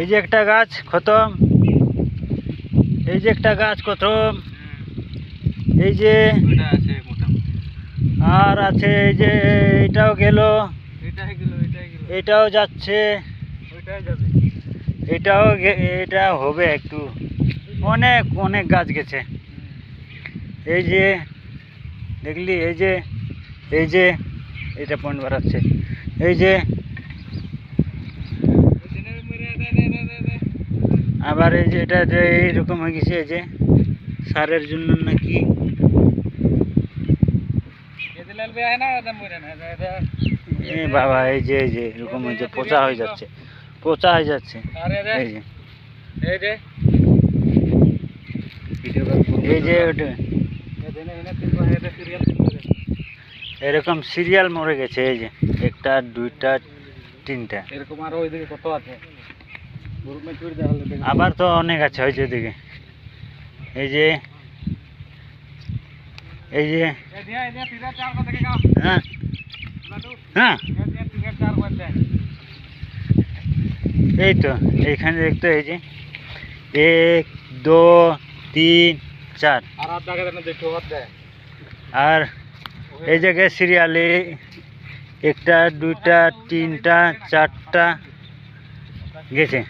এই যে একটা গাছ খতম, এই যে একটা গাছ খতম, এই যে আর আছে, এই যে এটাও গেল, এটাও যাচ্ছে, এটাও এটা হবে একটু, অনেক অনেক গাছ গেছে। এই যে দেখলি, এই যে এটা পয়েন্ট বাড়াচ্ছে, এই যে আবার এই যে এটা যে এইরকম হয়ে গেছে, এই যে সারের জন্য নাকি বাবা, এই যে এরকম হয়েছে, পচা হয়ে যাচ্ছে, এই যে এরকম সিরিয়াল মরে গেছে। এই যে একটা, দুইটা, তিনটা, এরকম আরো ওইদিকে কত আছে, আবার তো অনেক আছে ওই যে দিকে। এই যে হ্যাঁ হ্যাঁ, এই তো এইখানে দেখতো, এই যে 1 2 3 4, আর এই জায়গায় সিরিয়ালে একটা, দুইটা, তিনটা, চারটা গেছে।